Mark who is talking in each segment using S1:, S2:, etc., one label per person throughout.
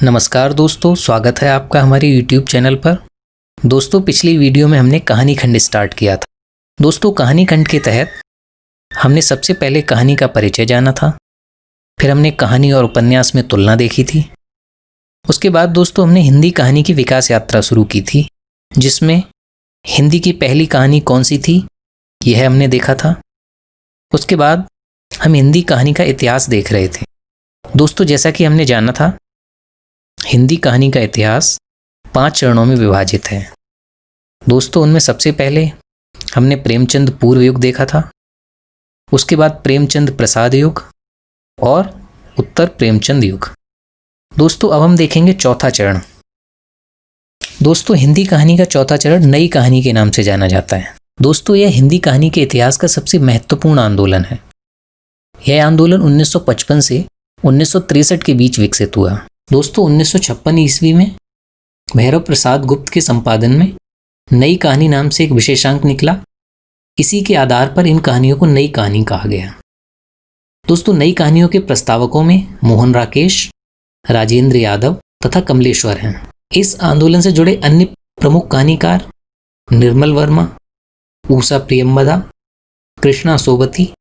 S1: नमस्कार दोस्तों, स्वागत है आपका हमारे YouTube चैनल पर। दोस्तों, पिछली वीडियो में हमने कहानी खंड स्टार्ट किया था। दोस्तों, कहानी खंड के तहत हमने सबसे पहले कहानी का परिचय जाना था, फिर हमने कहानी और उपन्यास में तुलना देखी थी। उसके बाद दोस्तों हमने हिंदी कहानी की विकास यात्रा शुरू की थी, जिसमें हिंदी की पहली कहानी कौन सी थी यह हमने देखा था। उसके बाद हम हिंदी कहानी का इतिहास देख रहे थे। दोस्तों, जैसा कि हमने जाना था, हिंदी कहानी का इतिहास 5 चरणों में विभाजित है। दोस्तों, उनमें सबसे पहले हमने प्रेमचंद पूर्व युग देखा था, उसके बाद प्रेमचंद प्रसाद युग और उत्तर प्रेमचंद युग। दोस्तों, अब हम देखेंगे चौथा चरण। दोस्तों, हिंदी कहानी का चौथा चरण नई कहानी के नाम से जाना जाता है। दोस्तों, यह हिंदी कहानी के इतिहास का सबसे महत्वपूर्ण आंदोलन है। यह आंदोलन 1955 से 1963 के बीच विकसित हुआ। दोस्तों, 1956 ईस्वी में भैरव प्रसाद गुप्त के संपादन में नई कहानी नाम से एक विशेषांक निकला। इसी के आधार पर इन कहानियों को नई कहानी कहा गया। दोस्तों, नई कहानियों के प्रस्तावकों में मोहन राकेश, राजेंद्र यादव तथा कमलेश्वर हैं। इस आंदोलन से जुड़े अन्य प्रमुख कहानीकार निर्मल वर्मा, ऊषा प्रियंवदा, कृष्णा सोबती,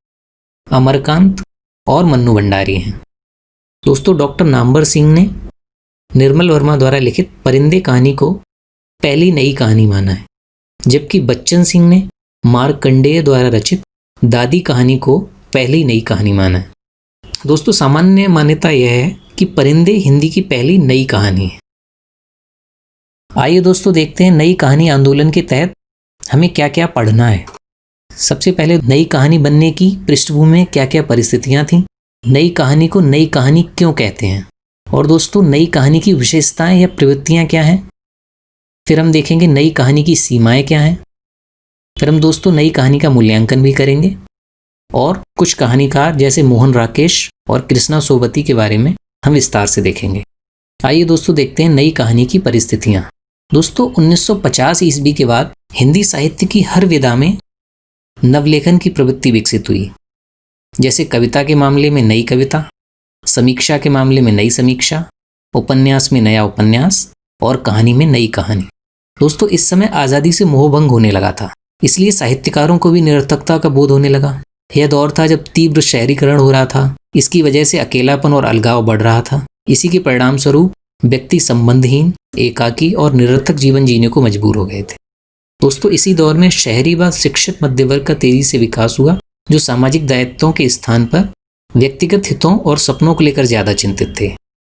S1: अमरकांत और मन्नू भंडारी हैं। दोस्तों, डॉक्टर नामवर सिंह ने निर्मल वर्मा द्वारा लिखित परिंदे कहानी को पहली नई कहानी माना है, जबकि बच्चन सिंह ने मार्कंडेय द्वारा रचित दादी कहानी को पहली नई कहानी माना है। दोस्तों, सामान्य मान्यता यह है कि परिंदे हिंदी की पहली नई कहानी है। आइए दोस्तों देखते हैं नई कहानी आंदोलन के तहत हमें क्या क्या पढ़ना है। सबसे पहले नई कहानी बनने की पृष्ठभूमि में क्या क्या परिस्थितियां थीं, नई कहानी को नई कहानी क्यों कहते हैं, और दोस्तों नई कहानी की विशेषताएं या प्रवृत्तियां क्या हैं। फिर हम देखेंगे नई कहानी की सीमाएं क्या हैं। फिर हम दोस्तों नई कहानी का मूल्यांकन भी करेंगे और कुछ कहानीकार जैसे मोहन राकेश और कृष्णा सोबती के बारे में हम विस्तार से देखेंगे। आइए दोस्तों देखते हैं नई कहानी की परिस्थितियां। दोस्तों, 1950 ईस्वी के बाद हिंदी साहित्य की हर विधा में नवलेखन की प्रवृत्ति विकसित हुई। जैसे कविता के मामले में नई कविता, समीक्षा के मामले में नई समीक्षा, उपन्यास में नया उपन्यास और कहानी में नई कहानी। दोस्तों, इस समय आज़ादी से मोहभंग होने लगा था, इसलिए साहित्यकारों को भी निरर्थकता का बोध होने लगा। यह दौर था जब तीव्र शहरीकरण हो रहा था। इसकी वजह से अकेलापन और अलगाव बढ़ रहा था। इसी के परिणाम स्वरूप व्यक्ति संबंधहीन, एकाकी और निरर्थक जीवन जीने को मजबूर हो गए थे। दोस्तों, इसी दौर में शहरी व शिक्षित मध्यवर्ग का तेजी से विकास हुआ, जो सामाजिक दायित्वों के स्थान पर व्यक्तिगत हितों और सपनों को लेकर ज्यादा चिंतित थे।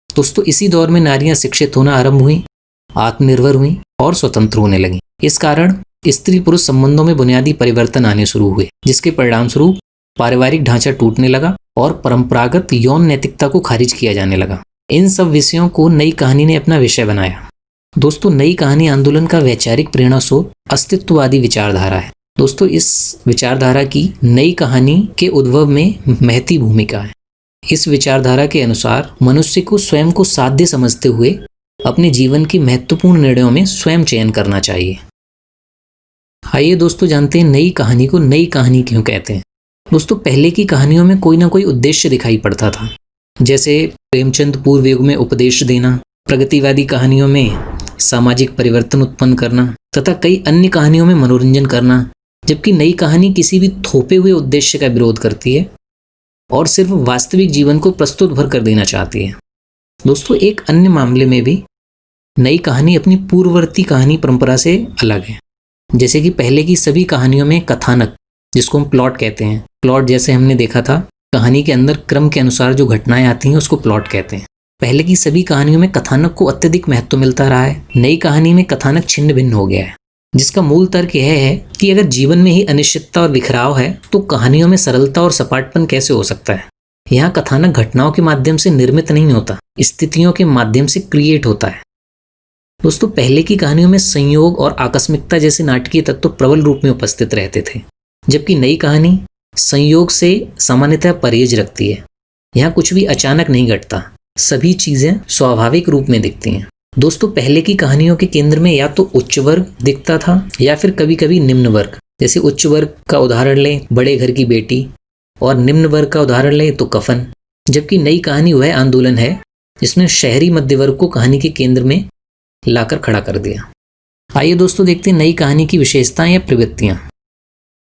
S1: दोस्तों, इसी दौर में नारियां शिक्षित होना आरंभ हुई, आत्मनिर्भर हुई और स्वतंत्र होने लगी। इस कारण स्त्री पुरुष संबंधों में बुनियादी परिवर्तन आने शुरू हुए, जिसके परिणाम स्वरूप पारिवारिक ढांचा टूटने लगा और परंपरागत यौन नैतिकता को खारिज किया जाने लगा। इन सब विषयों को नई कहानी ने अपना विषय बनाया। दोस्तों, नई कहानी आंदोलन का वैचारिक प्रेरणा स्रोत अस्तित्ववादी विचारधारा है। दोस्तों, इस विचारधारा की नई कहानी के उद्भव में महती भूमिका है। इस विचारधारा के अनुसार मनुष्य को स्वयं को साध्य समझते हुए अपने जीवन की महत्वपूर्ण निर्णयों में स्वयं चयन करना चाहिए। आइए दोस्तों जानते हैं नई कहानी को नई कहानी क्यों कहते हैं। दोस्तों, पहले की कहानियों में कोई ना कोई उद्देश्य दिखाई पड़ता था, जैसे प्रेमचंद पूर्व युग में उपदेश देना, प्रगतिवादी कहानियों में सामाजिक परिवर्तन उत्पन्न करना तथा कई अन्य कहानियों में मनोरंजन करना, जबकि नई कहानी किसी भी थोपे हुए उद्देश्य का विरोध करती है और सिर्फ वास्तविक जीवन को प्रस्तुत भर कर देना चाहती है। दोस्तों, एक अन्य मामले में भी नई कहानी अपनी पूर्ववर्ती कहानी परंपरा से अलग है। जैसे कि पहले की सभी कहानियों में कथानक, जिसको हम प्लॉट कहते हैं, प्लॉट जैसे हमने देखा था, कहानी के अंदर क्रम के अनुसार जो घटनाएं आती हैं उसको प्लॉट कहते हैं। पहले की सभी कहानियों में कथानक को अत्यधिक महत्व मिलता रहा है। नई कहानी में कथानक छिन्न भिन्न हो गया है, जिसका मूल तर्क यह है कि अगर जीवन में ही अनिश्चितता और बिखराव है तो कहानियों में सरलता और सपाटपन कैसे हो सकता है। यहाँ कथानक घटनाओं के माध्यम से निर्मित नहीं होता, स्थितियों के माध्यम से क्रिएट होता है। दोस्तों, पहले की कहानियों में संयोग और आकस्मिकता जैसे नाटकीय तत्व प्रबल रूप में उपस्थित रहते थे, जबकि नई कहानी संयोग से सामान्यतः परहेज रखती है। यहाँ कुछ भी अचानक नहीं घटता, सभी चीजें स्वाभाविक रूप में दिखती हैं। दोस्तों, पहले की कहानियों के केंद्र में या तो उच्च वर्ग दिखता था या फिर कभी कभी निम्न वर्ग। जैसे उच्च वर्ग का उदाहरण लें बड़े घर की बेटी और निम्न वर्ग का उदाहरण लें तो कफन। जबकि नई कहानी वह आंदोलन है जिसने शहरी मध्य वर्ग को कहानी के केंद्र में लाकर खड़ा कर दिया। आइए दोस्तों देखते हैं नई कहानी की विशेषताएं या प्रवृत्तियां।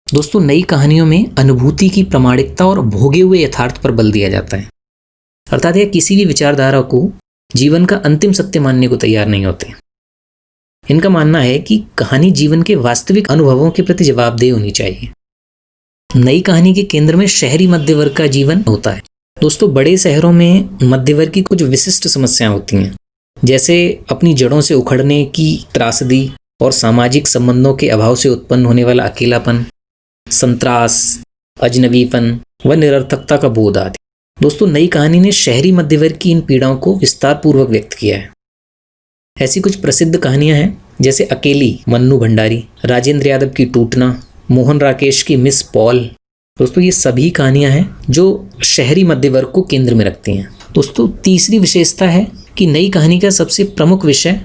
S1: दोस्तों नई कहानियों में अनुभूति की प्रामाणिकता और भोगे हुए यथार्थ पर बल दिया जाता है, अर्थात यह किसी भी विचारधारा को जीवन का अंतिम सत्य मानने को तैयार नहीं होते। इनका मानना है कि कहानी जीवन के वास्तविक अनुभवों के प्रति जवाबदेह होनी चाहिए। नई कहानी के केंद्र में शहरी मध्य वर्ग का जीवन होता है। दोस्तों बड़े शहरों में मध्य वर्ग की कुछ विशिष्ट समस्याएं होती हैं, जैसे अपनी जड़ों से उखड़ने की त्रासदी और सामाजिक संबंधों के अभाव से उत्पन्न होने वाला अकेलापन, संत्रास, अजनबीपन व निरर्थकता का बोध आदि। दोस्तों नई कहानी ने शहरी मध्य वर्ग की इन पीड़ाओं को विस्तार पूर्वक व्यक्त किया है। ऐसी कुछ प्रसिद्ध कहानियां हैं जैसे अकेली मन्नू भंडारी, राजेंद्र यादव की टूटना, मोहन राकेश की मिस पॉल। दोस्तों ये सभी कहानियां हैं जो शहरी मध्य वर्ग को केंद्र में रखती हैं। दोस्तों तीसरी विशेषता है कि नई कहानी का सबसे प्रमुख विषय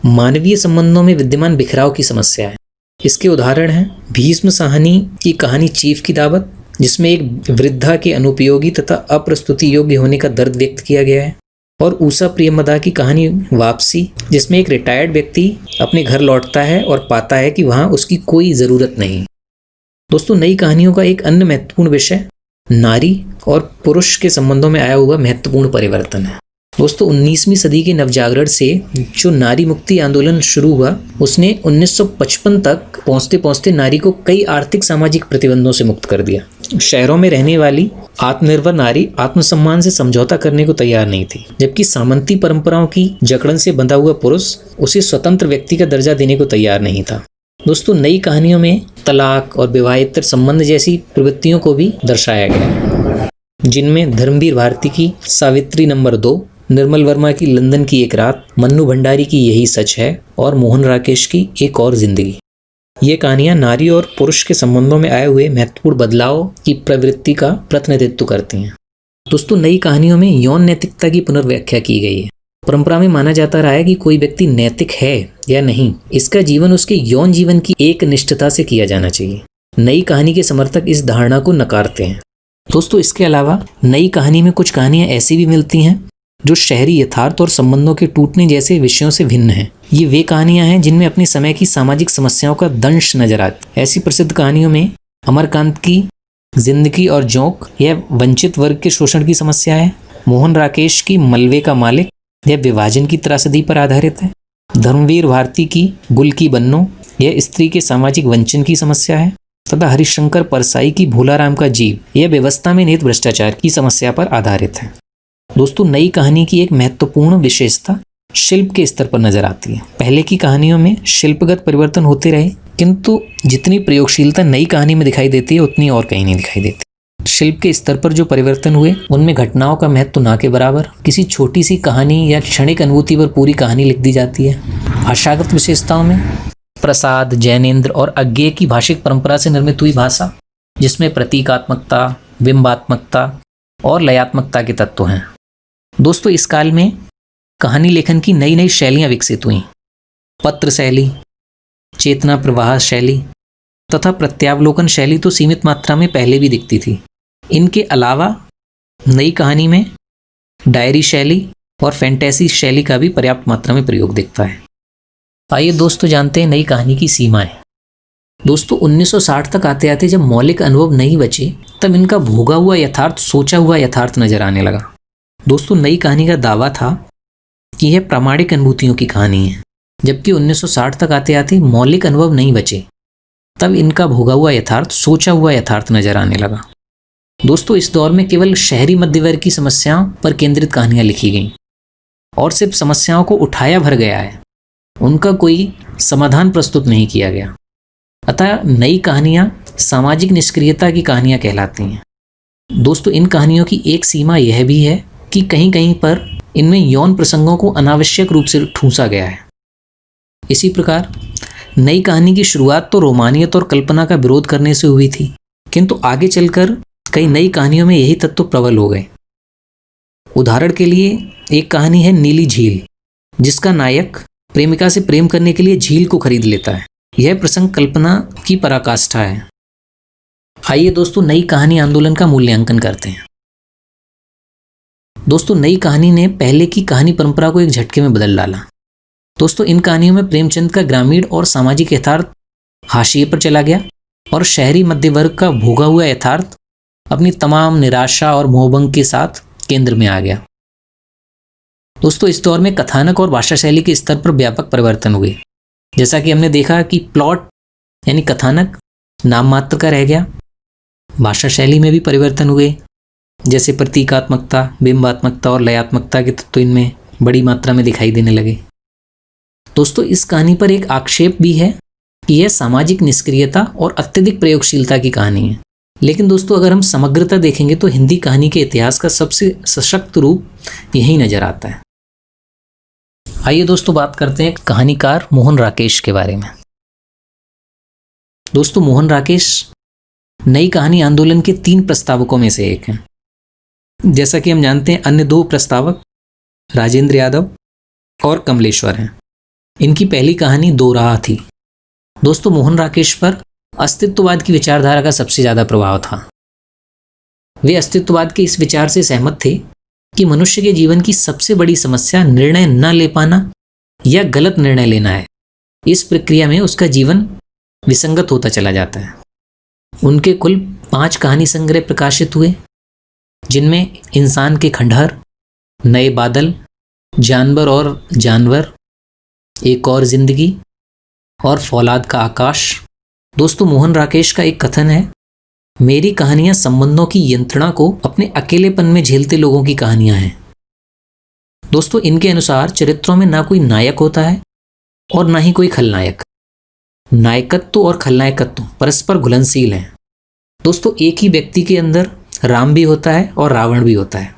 S1: मानवीय संबंधों में विद्यमान बिखराव की समस्या है। इसके उदाहरण हैं भीष्म साहनी की कहानी चीफ की दावत, जिसमें एक वृद्धा के अनुपयोगी तथा अप्रस्तुति योग्य होने का दर्द व्यक्त किया गया है, और उषा प्रियमदा की कहानी वापसी, जिसमें एक रिटायर्ड व्यक्ति अपने घर लौटता है और पाता है कि वहां उसकी कोई ज़रूरत नहीं। दोस्तों नई कहानियों का एक अन्य महत्वपूर्ण विषय नारी और पुरुष के संबंधों में आया हुआ महत्वपूर्ण परिवर्तन है। दोस्तों 19वीं सदी के नवजागरण से जो नारी मुक्ति आंदोलन शुरू हुआ, उसने 1955 तक पहुंचते पहुंचते नारी को कई आर्थिक सामाजिक प्रतिबंधों से मुक्त कर दिया। शहरों में रहने वाली आत्मनिर्भर नारी आत्मसम्मान से समझौता करने को तैयार नहीं थी, जबकि सामंती परंपराओं की जकड़न से बंधा हुआ पुरुष उसे स्वतंत्र व्यक्ति का दर्जा देने को तैयार नहीं था। दोस्तों नई कहानियों में तलाक और विवाहेतर संबंध जैसी प्रवृत्तियों को भी दर्शाया गया, जिनमें धर्मवीर भारती की सावित्री नंबर 2, निर्मल वर्मा की लंदन की एक रात, मन्नू भंडारी की यही सच है और मोहन राकेश की एक और जिंदगी। ये कहानियां नारी और पुरुष के संबंधों में आए हुए महत्वपूर्ण बदलाव की प्रवृत्ति का प्रतिनिधित्व करती हैं। दोस्तों नई कहानियों में यौन नैतिकता की पुनर्व्याख्या की गई है। परंपरा में माना जाता रहा है कि कोई व्यक्ति नैतिक है या नहीं, इसका जीवन उसके यौन जीवन की एक निष्ठता से किया जाना चाहिए। नई कहानी के समर्थक इस धारणा को नकारते हैं। दोस्तों इसके अलावा नई कहानी में कुछ कहानियां ऐसी भी मिलती हैं जो शहरी यथार्थ और संबंधों के टूटने जैसे विषयों से भिन्न हैं। ये वे कहानियां हैं जिनमें अपने समय की सामाजिक समस्याओं का दंश नजर आता है। ऐसी प्रसिद्ध कहानियों में अमरकांत की जिंदगी और जोंक, यह वंचित वर्ग के शोषण की समस्या है। मोहन राकेश की मलबे का मालिक, यह विभाजन की त्रासदी पर आधारित है। धर्मवीर भारती की गुल की बन्नो, यह स्त्री के सामाजिक वंचन की समस्या है। तथा हरिशंकर परसाई की भोलाराम का जीव, यह व्यवस्था में निहित भ्रष्टाचार की समस्या पर आधारित है। दोस्तों नई कहानी की एक महत्वपूर्ण विशेषता शिल्प के स्तर पर नजर आती है। पहले की कहानियों में शिल्पगत परिवर्तन होते रहे, किंतु जितनी प्रयोगशीलता नई कहानी में दिखाई देती है उतनी और कहीं नहीं दिखाई देती। शिल्प के स्तर पर जो परिवर्तन हुए उनमें घटनाओं का महत्व ना के बराबर, किसी छोटी सी कहानी या क्षणिक अनुभूति पर पूरी कहानी लिख दी जाती है। भाषागत विशेषताओं में प्रसाद, जैनेन्द्र और अज्ञेय की भाषिक परंपरा से निर्मित हुई भाषा, जिसमें प्रतीकात्मकता, बिंबात्मकता और लयात्मकता के तत्व हैं। दोस्तों इस काल में कहानी लेखन की नई नई शैलियां विकसित हुई। पत्र शैली, चेतना प्रवाह शैली तथा प्रत्यावलोकन शैली तो सीमित मात्रा में पहले भी दिखती थी। इनके अलावा नई कहानी में डायरी शैली और फैंटेसी शैली का भी पर्याप्त मात्रा में प्रयोग दिखता है। आइए दोस्तों जानते हैं नई कहानी की सीमाएं। दोस्तों 1960 तक आते आते जब मौलिक अनुभव नहीं बचे, तब इनका भोगा हुआ यथार्थ सोचा हुआ यथार्थ नजर आने लगा। दोस्तों नई कहानी का दावा था कि यह प्रामाणिक अनुभूतियों की कहानी है, जबकि 1960 तक आते आते मौलिक अनुभव नहीं बचे, तब इनका भोगा हुआ यथार्थ सोचा हुआ यथार्थ नजर आने लगा। दोस्तों इस दौर में केवल शहरी मध्य वर्ग की समस्याओं पर केंद्रित कहानियां लिखी गईं और सिर्फ समस्याओं को उठाया भर गया है, उनका कोई समाधान प्रस्तुत नहीं किया गया। अतः नई कहानियां सामाजिक निष्क्रियता की कहानियां कहलाती हैं। दोस्तों इन कहानियों की एक सीमा यह भी है कि कहीं कहीं पर इनमें यौन प्रसंगों को अनावश्यक रूप से ठूंसा गया है। इसी प्रकार नई कहानी की शुरुआत तो रोमानियत और कल्पना का विरोध करने से हुई थी, किंतु आगे चलकर कई नई कहानियों में यही तत्व प्रबल हो गए। उदाहरण के लिए एक कहानी है नीली झील, जिसका नायक प्रेमिका से प्रेम करने के लिए झील को खरीद लेता है। यह प्रसंग कल्पना की पराकाष्ठा है। आइए दोस्तों नई कहानी आंदोलन का मूल्यांकन करते हैं। दोस्तों नई कहानी ने पहले की कहानी परंपरा को एक झटके में बदल डाला। दोस्तों इन कहानियों में प्रेमचंद का ग्रामीण और सामाजिक यथार्थ हाशिए पर चला गया और शहरी मध्य वर्ग का भोगा हुआ यथार्थ अपनी तमाम निराशा और मोहभंग के साथ केंद्र में आ गया। दोस्तों इस दौर में कथानक और भाषा शैली के स्तर पर व्यापक परिवर्तन हुए। जैसा कि हमने देखा कि प्लॉट यानी कथानक नाम मात्र का रह गया, भाषा शैली में भी परिवर्तन हुए, जैसे प्रतीकात्मकता, बिंबात्मकता और लयात्मकता के तत्व इनमें बड़ी मात्रा में दिखाई देने लगे। दोस्तों इस कहानी पर एक आक्षेप भी है कि यह सामाजिक निष्क्रियता और अत्यधिक प्रयोगशीलता की कहानी है। लेकिन दोस्तों अगर हम समग्रता देखेंगे तो हिंदी कहानी के इतिहास का सबसे सशक्त रूप यही नजर आता है। आइए दोस्तों बात करते हैं कहानीकार मोहन राकेश के बारे में। दोस्तों मोहन राकेश नई कहानी आंदोलन के 3 प्रस्तावकों में से एक हैं। जैसा कि हम जानते हैं अन्य 2 प्रस्तावक राजेंद्र यादव और कमलेश्वर हैं। इनकी पहली कहानी दो राह थी। दोस्तों मोहन राकेश पर अस्तित्ववाद की विचारधारा का सबसे ज्यादा प्रभाव था। वे अस्तित्ववाद के इस विचार से सहमत थे कि मनुष्य के जीवन की सबसे बड़ी समस्या निर्णय न ले पाना या गलत निर्णय लेना है। इस प्रक्रिया में उसका जीवन विसंगत होता चला जाता है। उनके कुल 5 कहानी संग्रह प्रकाशित हुए, जिनमें इंसान के खंडहर, नए बादल, जानवर और जानवर, एक और जिंदगी और फौलाद का आकाश। दोस्तों मोहन राकेश का एक कथन है, मेरी कहानियां संबंधों की यंत्रणा को अपने अकेलेपन में झेलते लोगों की कहानियां हैं। दोस्तों इनके अनुसार चरित्रों में ना कोई नायक होता है और ना ही कोई खलनायक। नायकत्व और खलनायकत्व परस्पर घुलनशील हैं। दोस्तों एक ही व्यक्ति के अंदर राम भी होता है और रावण भी होता है।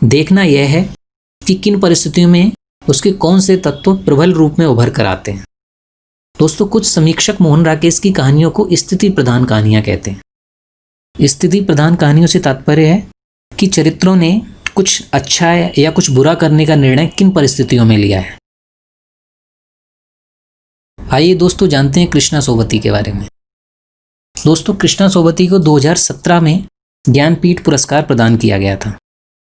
S1: देखना यह है कि किन परिस्थितियों में उसके कौन से तत्व प्रबल रूप में उभर कर आते हैं। दोस्तों कुछ समीक्षक मोहन राकेश की कहानियों को स्थिति प्रधान कहानियां कहते हैं। स्थिति प्रधान कहानियों से तात्पर्य है कि चरित्रों ने कुछ अच्छा या कुछ बुरा करने का निर्णय किन परिस्थितियों में लिया है। आइए दोस्तों जानते हैं कृष्णा सोबती के बारे में। दोस्तों कृष्णा सोबती को 2017 में ज्ञानपीठ पुरस्कार प्रदान किया गया था।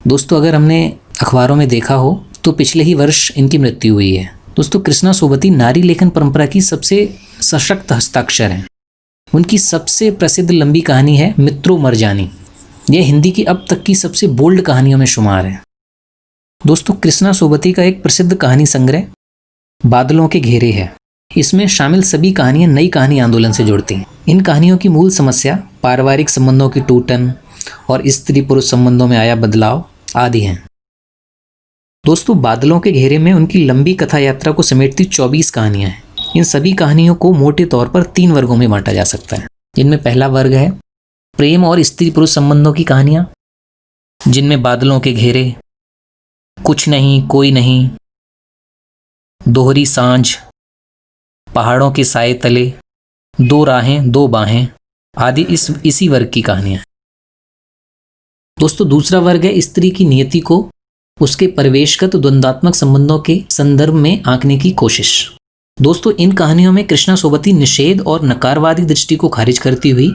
S1: दोस्तों अगर हमने अखबारों में देखा हो तो पिछले ही वर्ष इनकी मृत्यु हुई है। दोस्तों कृष्णा सोबती नारी लेखन परंपरा की सबसे सशक्त हस्ताक्षर हैं। उनकी सबसे प्रसिद्ध लंबी कहानी है मित्रों मर जानी। यह हिंदी की अब तक की सबसे बोल्ड कहानियों में शुमार है। दोस्तों कृष्णा सोबती का एक प्रसिद्ध कहानी संग्रह बादलों के घेरे है। इसमें शामिल सभी कहानियां नई कहानी आंदोलन से जुड़ती हैं। इन कहानियों की मूल समस्या पारिवारिक संबंधों की टूटन और स्त्री पुरुष संबंधों में आया बदलाव आदि हैं। दोस्तों बादलों के घेरे में उनकी लंबी कथा यात्रा को समेटती 24 कहानियां हैं। इन सभी कहानियों को मोटे तौर पर 3 वर्गों में बांटा जा सकता है। जिनमें पहला वर्ग है प्रेम और स्त्री पुरुष संबंधों की कहानियां, जिनमें बादलों के घेरे, कुछ नहीं कोई नहीं, दोहरी सांझ, पहाड़ों के साए तले, दो राहें दो बाहें आदि इसी वर्ग की कहानियां। दोस्तों दूसरा वर्ग है स्त्री की नियति को उसके परिवेशगत द्वंद्वात्मक संबंधों के संदर्भ में आंकने की कोशिश। दोस्तों इन कहानियों में कृष्णा सोबती निषेध और नकारवादी दृष्टि को खारिज करती हुई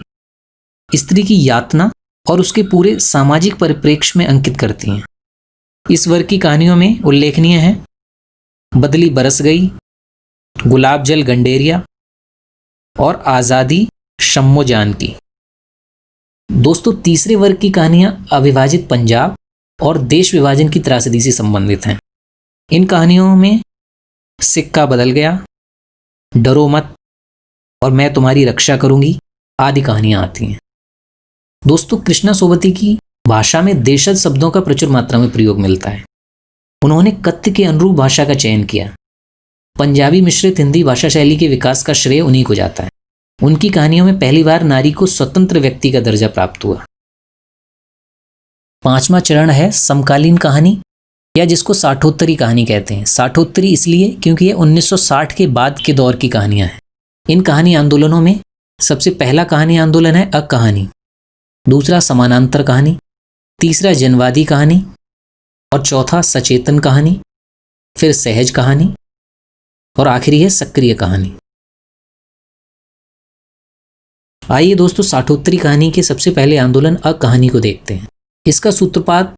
S1: स्त्री की यातना और उसके पूरे सामाजिक परिप्रेक्ष्य में अंकित करती हैं। इस वर्ग की कहानियों में उल्लेखनीय हैं बदली बरस गई, गुलाब जल गंडेरिया और आज़ादी शम्मो जान की। दोस्तों तीसरे वर्ग की कहानियां अविभाजित पंजाब और देश विभाजन की त्रासदी से संबंधित हैं। इन कहानियों में सिक्का बदल गया, डरो मत और मैं तुम्हारी रक्षा करूंगी आदि कहानियां आती हैं। दोस्तों कृष्णा सोबती की भाषा में देशज शब्दों का प्रचुर मात्रा में प्रयोग मिलता है। उन्होंने कथ्य के अनुरूप भाषा का चयन किया। पंजाबी मिश्रित हिंदी भाषा शैली के विकास का श्रेय उन्हीं को जाता है। उनकी कहानियों में पहली बार नारी को स्वतंत्र व्यक्ति का दर्जा प्राप्त हुआ। 5वां चरण है समकालीन कहानी या जिसको साठोत्तरी कहानी कहते हैं। साठोत्तरी इसलिए क्योंकि ये 1960 के बाद के दौर की कहानियां हैं। इन कहानी आंदोलनों में सबसे पहला कहानी आंदोलन है अकहानी, दूसरा समानांतर कहानी, तीसरा जनवादी कहानी और चौथा सचेतन कहानी, फिर सहज कहानी और आखिरी है सक्रिय कहानी। आइए दोस्तों साठोत्तरी कहानी के सबसे पहले आंदोलन अकहानी को देखते हैं। इसका सूत्रपात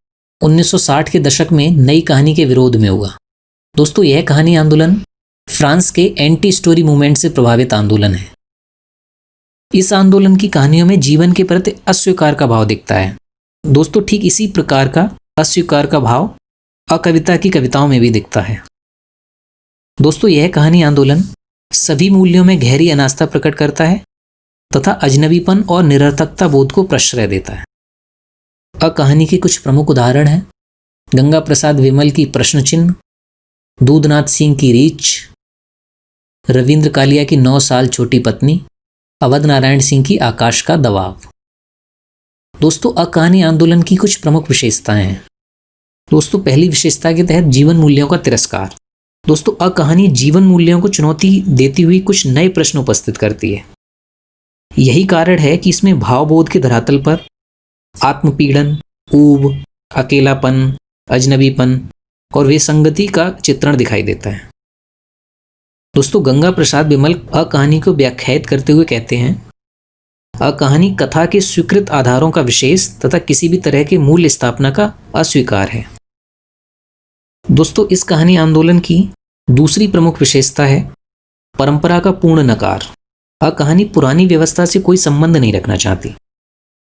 S1: 1960 के दशक में नई कहानी के विरोध में हुआ। दोस्तों, यह कहानी आंदोलन फ्रांस के एंटी स्टोरी मूवमेंट से प्रभावित आंदोलन है। इस आंदोलन की कहानियों में जीवन के प्रति अस्वीकार का भाव दिखता है। दोस्तों, ठीक इसी प्रकार का अस्वीकार का भाव अकविता की कविताओं में भी दिखता है। दोस्तों, यह कहानी आंदोलन सभी मूल्यों में गहरी अनास्था प्रकट करता है तथा अजनबीपन और निरर्थकता बोध को प्रश्रय देता है। कहानी के कुछ प्रमुख उदाहरण हैं गंगा प्रसाद विमल की प्रश्न चिन्ह, दूधनाथ सिंह की रीछ, रविंद्र कालिया की 9 साल छोटी पत्नी, अवध नारायण सिंह की आकाश का दबाव। दोस्तों, कहानी आंदोलन की कुछ प्रमुख विशेषताएं हैं। दोस्तों, पहली विशेषता के तहत जीवन मूल्यों का तिरस्कार। दोस्तों, कहानी जीवन मूल्यों को चुनौती देती हुई कुछ नए प्रश्न उपस्थित करती है। यही कारण है कि इसमें भावबोध के धरातल पर आत्मपीड़न, ऊब, अकेलापन, अजनबीपन और विसंगति का चित्रण दिखाई देता है। दोस्तों, गंगा प्रसाद विमल कहानी को व्याख्यायित करते हुए कहते हैं, कहानी कथा के स्वीकृत आधारों का विशेष तथा किसी भी तरह के मूल्य स्थापना का अस्वीकार है। दोस्तों, इस कहानी आंदोलन की दूसरी प्रमुख विशेषता है परंपरा का पूर्ण नकार। कहानी पुरानी व्यवस्था से कोई संबंध नहीं रखना चाहती,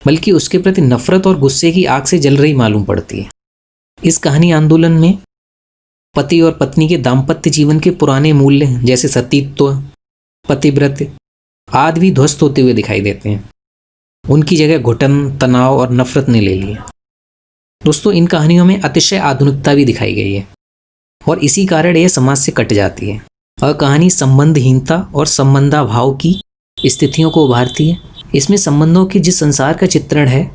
S1: बल्कि उसके प्रति नफरत और गुस्से की आग से जल रही मालूम पड़ती है। इस कहानी आंदोलन में पति और पत्नी के दाम्पत्य जीवन के पुराने मूल्य जैसे सतीत्व, पतिव्रत आदि भी ध्वस्त होते हुए दिखाई देते हैं। उनकी जगह घुटन, तनाव और नफरत ने ले ली है। दोस्तों, इन कहानियों में अतिशय आधुनिकता भी दिखाई गई है और इसी कारण यह समाज से कट जाती है। कहानी संबंधहीनता और संबंधाभाव की स्थितियों को उभारती है। इसमें संबंधों के जिस संसार का चित्रण है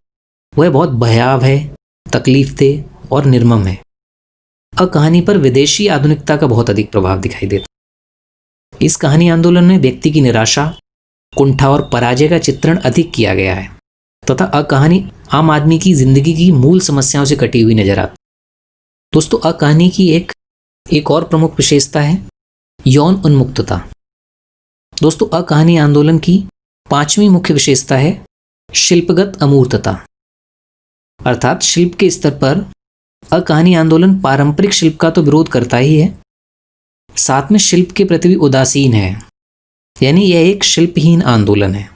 S1: वह बहुत भयावह है, तकलीफदेह और निर्मम है। कहानी पर विदेशी आधुनिकता का बहुत अधिक प्रभाव दिखाई देता है। इस कहानी आंदोलन में व्यक्ति की निराशा, कुंठा और पराजय का चित्रण अधिक किया गया है तथा कहानी आम आदमी की जिंदगी की मूल समस्याओं से कटी हुई नजर आती है। दोस्तों, कहानी की एक और प्रमुख विशेषता है यौन उन्मुक्तता। दोस्तों, कहानी आंदोलन की 5वीं मुख्य विशेषता है शिल्पगत अमूर्तता। अर्थात शिल्प के स्तर पर कहानी आंदोलन पारंपरिक शिल्प का तो विरोध करता ही है, साथ में शिल्प के प्रति भी उदासीन है, यानी यह एक शिल्पहीन आंदोलन है।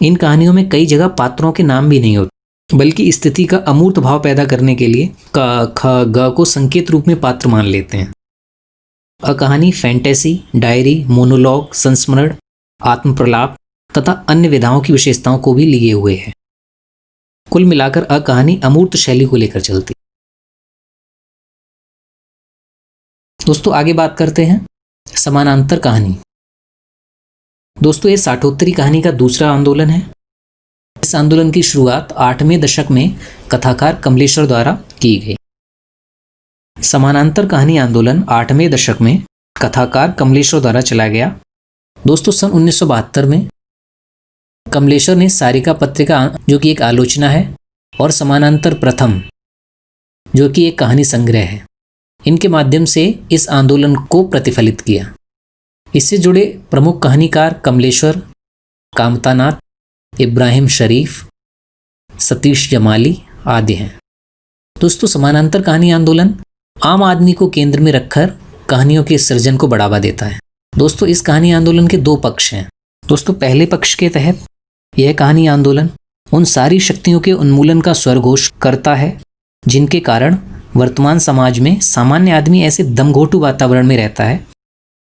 S1: इन कहानियों में कई जगह पात्रों के नाम भी नहीं होते, बल्कि स्थिति का अमूर्त भाव पैदा करने के लिए क, ख, ग को संकेत रूप में पात्र मान लेते हैं। कहानी फैंटेसी, डायरी, मोनोलॉग, संस्मरण, आत्मप्रलाप तथा अन्य विधाओं की विशेषताओं को भी लिए हुए है। कुल मिलाकर कहानी अमूर्त शैली को लेकर चलती। दोस्तों, आगे बात करते हैं समानांतर कहानी। दोस्तों, ये साठोत्तरी कहानी का दूसरा आंदोलन है। इस आंदोलन की शुरुआत 8वें दशक में कथाकार कमलेश्वर द्वारा की गई। समानांतर कहानी आंदोलन 8वें दशक में कथाकार कमलेश्वर द्वारा चला गया। दोस्तों, सन 1972 में कमलेश्वर ने सारिका पत्रिका, जो कि एक आलोचना है, और समानांतर प्रथम, जो कि एक कहानी संग्रह है, इनके माध्यम से इस आंदोलन को प्रतिफलित किया। इससे जुड़े प्रमुख कहानीकार कमलेश्वर, कामतानाथ, इब्राहिम शरीफ, सतीश जमाली आदि हैं। दोस्तों, समानांतर कहानी आंदोलन आम आदमी को केंद्र में रखकर कहानियों के सृजन को बढ़ावा देता है। दोस्तों, इस कहानी आंदोलन के 2 पक्ष हैं। दोस्तों, पहले पक्ष के तहत यह कहानी आंदोलन उन सारी शक्तियों के उन्मूलन का स्वरघोष करता है जिनके कारण वर्तमान समाज में सामान्य आदमी ऐसे दमघोटू वातावरण में रहता है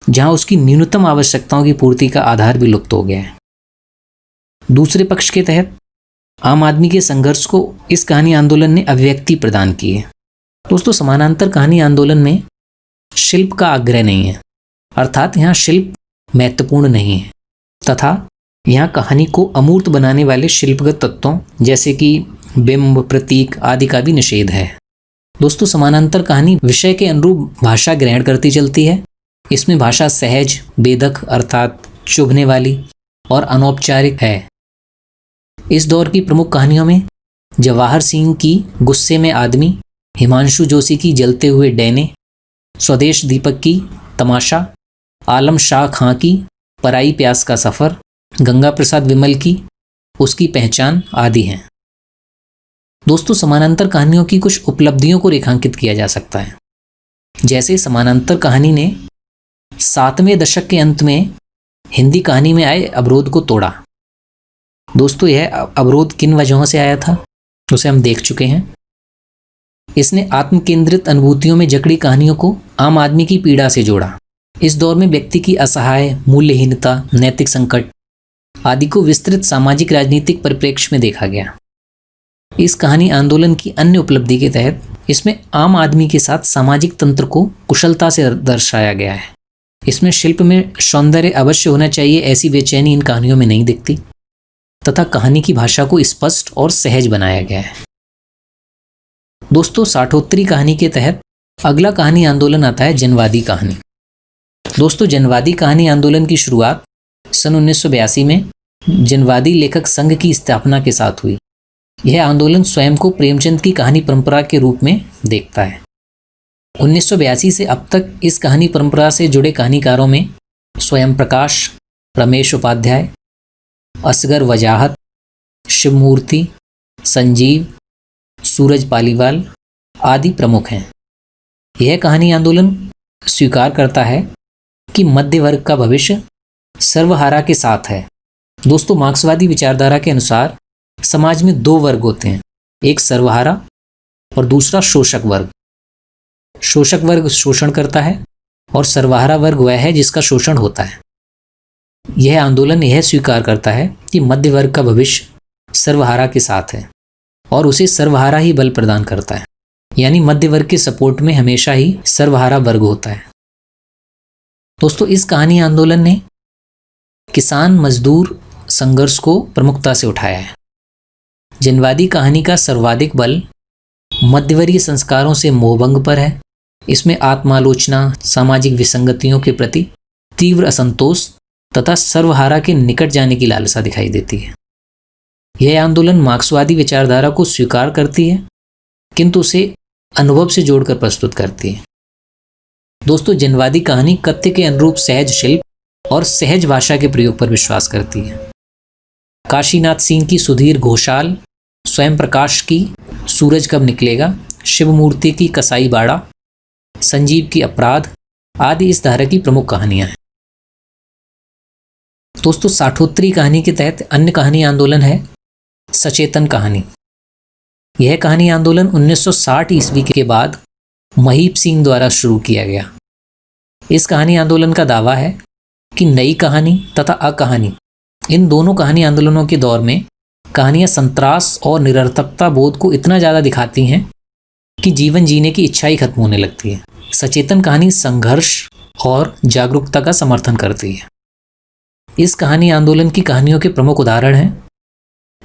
S1: जहां उसकी न्यूनतम आवश्यकताओं की पूर्ति का आधार भी लुप्त हो गया है। दूसरे पक्ष के तहत आम आदमी के संघर्ष को इस कहानी आंदोलन ने अभिव्यक्ति प्रदान की है। दोस्तों, समानांतर कहानी आंदोलन में शिल्प का आग्रह नहीं है, अर्थात यहाँ शिल्प महत्वपूर्ण नहीं है तथा यहाँ कहानी को अमूर्त बनाने वाले शिल्पगत तत्वों जैसे कि बिंब, प्रतीक आदि का भी निषेध है। दोस्तों, समानांतर कहानी विषय के अनुरूप भाषा ग्रहण करती चलती है। इसमें भाषा सहज, बेधक अर्थात चुभने वाली और अनौपचारिक है। इस दौर की प्रमुख कहानियों में जवाहर सिंह की गुस्से में आदमी, हिमांशु जोशी की जलते हुए डैने, स्वदेश दीपक की तमाशा, आलम शाह खां की पराई प्यास का सफ़र, गंगा प्रसाद विमल की उसकी पहचान आदि हैं। दोस्तों समानांतर कहानियों की कुछ उपलब्धियों को रेखांकित किया जा सकता है। जैसे समानांतर कहानी ने 7वें दशक के अंत में हिंदी कहानी में आए अवरोध को तोड़ा। दोस्तों यह अवरोध किन वजहों से आया था उसे हम देख चुके हैं। इसने आत्म केंद्रित अनुभूतियों में जकड़ी कहानियों को आम आदमी की पीड़ा से जोड़ा। इस दौर में व्यक्ति की असहाय, मूल्यहीनता, नैतिक संकट आदि को विस्तृत सामाजिक राजनीतिक परिप्रेक्ष्य में देखा गया। इस कहानी आंदोलन की अन्य उपलब्धि के तहत इसमें आम आदमी के साथ सामाजिक तंत्र को कुशलता से दर्शाया गया है। इसमें शिल्प में सौंदर्य अवश्य होना चाहिए, ऐसी बेचैनी इन कहानियों में नहीं दिखती, तथा कहानी की भाषा को स्पष्ट और सहज बनाया गया है। दोस्तों साठोत्तरी कहानी के तहत अगला कहानी आंदोलन आता है जनवादी कहानी। दोस्तों जनवादी कहानी आंदोलन की शुरुआत सन 1982 में जनवादी लेखक संघ की स्थापना के साथ हुई। यह आंदोलन स्वयं को प्रेमचंद की कहानी परंपरा के रूप में देखता है। 1982 से अब तक इस कहानी परंपरा से जुड़े कहानीकारों में स्वयं प्रकाश, रमेश उपाध्याय, असगर वजाहत, शिवमूर्ति, संजीव, सूरज पालीवाल आदि प्रमुख हैं। यह कहानी आंदोलन स्वीकार करता है कि मध्य वर्ग का भविष्य सर्वहारा के साथ है। दोस्तों मार्क्सवादी विचारधारा के अनुसार समाज में दो वर्ग होते हैं, एक सर्वहारा और दूसरा शोषक वर्ग। शोषक वर्ग शोषण करता है और सर्वहारा वर्ग वह है जिसका शोषण होता है। यह आंदोलन यह स्वीकार करता है कि मध्य वर्ग का भविष्य सर्वहारा के साथ है और उसे सर्वहारा ही बल प्रदान करता है, यानी मध्य वर्ग के सपोर्ट में हमेशा ही सर्वहारा वर्ग होता है। दोस्तों इस कहानी आंदोलन ने किसान मजदूर संघर्ष को प्रमुखता से उठाया है। जनवादी कहानी का सर्वाधिक बल मध्यवर्गीय संस्कारों से मोहभंग पर है। इसमें आत्मालोचना, सामाजिक विसंगतियों के प्रति तीव्र असंतोष तथा सर्वहारा के निकट जाने की लालसा दिखाई देती है। यह आंदोलन मार्क्सवादी विचारधारा को स्वीकार करती है किंतु उसे अनुभव से जोड़कर प्रस्तुत करती है। दोस्तों जनवादी कहानी कथ्य के अनुरूप सहज शिल्प और सहज भाषा के प्रयोग पर विश्वास करती है। काशीनाथ सिंह की सुधीर घोषाल, स्वयं प्रकाश की सूरज कब निकलेगा, शिवमूर्ति की कसाई बाड़ा, संजीव की अपराध आदि इस धारा की प्रमुख कहानियां हैं। दोस्तों साठोत्तरी कहानी के तहत अन्य कहानी आंदोलन है सचेतन कहानी। यह कहानी आंदोलन 1960 ईस्वी के बाद महीप सिंह द्वारा शुरू किया गया। इस कहानी आंदोलन का दावा है कि नई कहानी तथा अकहानी इन दोनों कहानी आंदोलनों के दौर में कहानियां संत्रास और निरर्थकता बोध को इतना ज़्यादा दिखाती हैं कि जीवन जीने की इच्छा ही खत्म होने लगती है। सचेतन कहानी संघर्ष और जागरूकता का समर्थन करती है। इस कहानी आंदोलन की कहानियों के प्रमुख उदाहरण हैं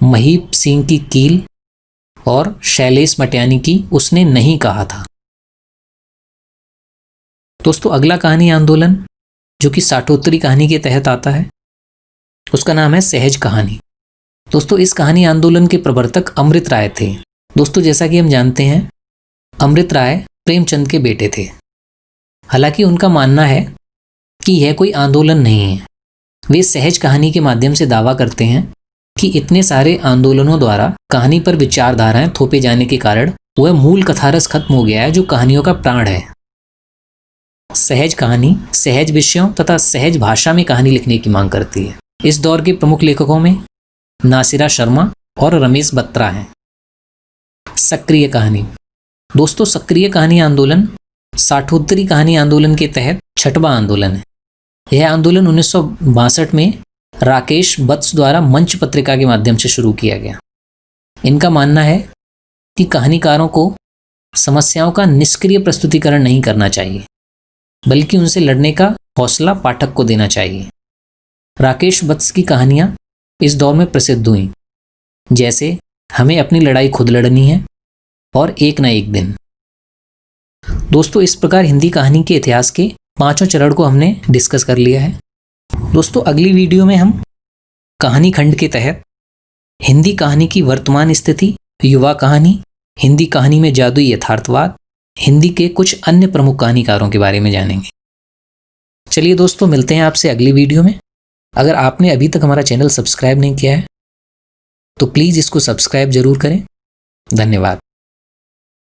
S1: महीप सिंह की कील और शैलेश मटियानी की उसने नहीं कहा था। दोस्तों अगला कहानी आंदोलन जो कि साठोत्तरी कहानी के तहत आता है उसका नाम है सहज कहानी। दोस्तों इस कहानी आंदोलन के प्रवर्तक अमृत राय थे। दोस्तों जैसा कि हम जानते हैं अमृत राय प्रेमचंद के बेटे थे। हालांकि उनका मानना है कि यह कोई आंदोलन नहीं है। वे सहज कहानी के माध्यम से दावा करते हैं कि इतने सारे आंदोलनों द्वारा कहानी पर विचारधाराएं थोपे जाने के कारण वह मूल कथारस खत्म हो गया है जो कहानियों का प्राण है। सहज कहानी सहज विषयों तथा सहज भाषा में कहानी लिखने की मांग करती है। इस दौर के प्रमुख लेखकों में नासिरा शर्मा और रमेश बत्रा हैं। सक्रिय कहानी। दोस्तों सक्रिय कहानी आंदोलन साठोत्तरी कहानी आंदोलन के तहत छठवां आंदोलन है। यह आंदोलन 1962 में राकेश वत्स द्वारा मंच पत्रिका के माध्यम से शुरू किया गया। इनका मानना है कि कहानीकारों को समस्याओं का निष्क्रिय प्रस्तुतिकरण नहीं करना चाहिए बल्कि उनसे लड़ने का हौसला पाठक को देना चाहिए। राकेश वत्स की कहानियां इस दौर में प्रसिद्ध हुईं, जैसे हमें अपनी लड़ाई खुद लड़नी है और एक न एक दिन। दोस्तों इस प्रकार हिंदी कहानी के इतिहास के पांचों चरण को हमने डिस्कस कर लिया है। दोस्तों अगली वीडियो में हम कहानी खंड के तहत हिंदी कहानी की वर्तमान स्थिति, युवा कहानी, हिंदी कहानी में जादुई यथार्थवाद, हिंदी के कुछ अन्य प्रमुख कहानीकारों के बारे में जानेंगे। चलिए दोस्तों मिलते हैं आपसे अगली वीडियो में। अगर आपने अभी तक हमारा चैनल सब्सक्राइब नहीं किया है तो प्लीज़ इसको सब्सक्राइब जरूर करें धन्यवाद।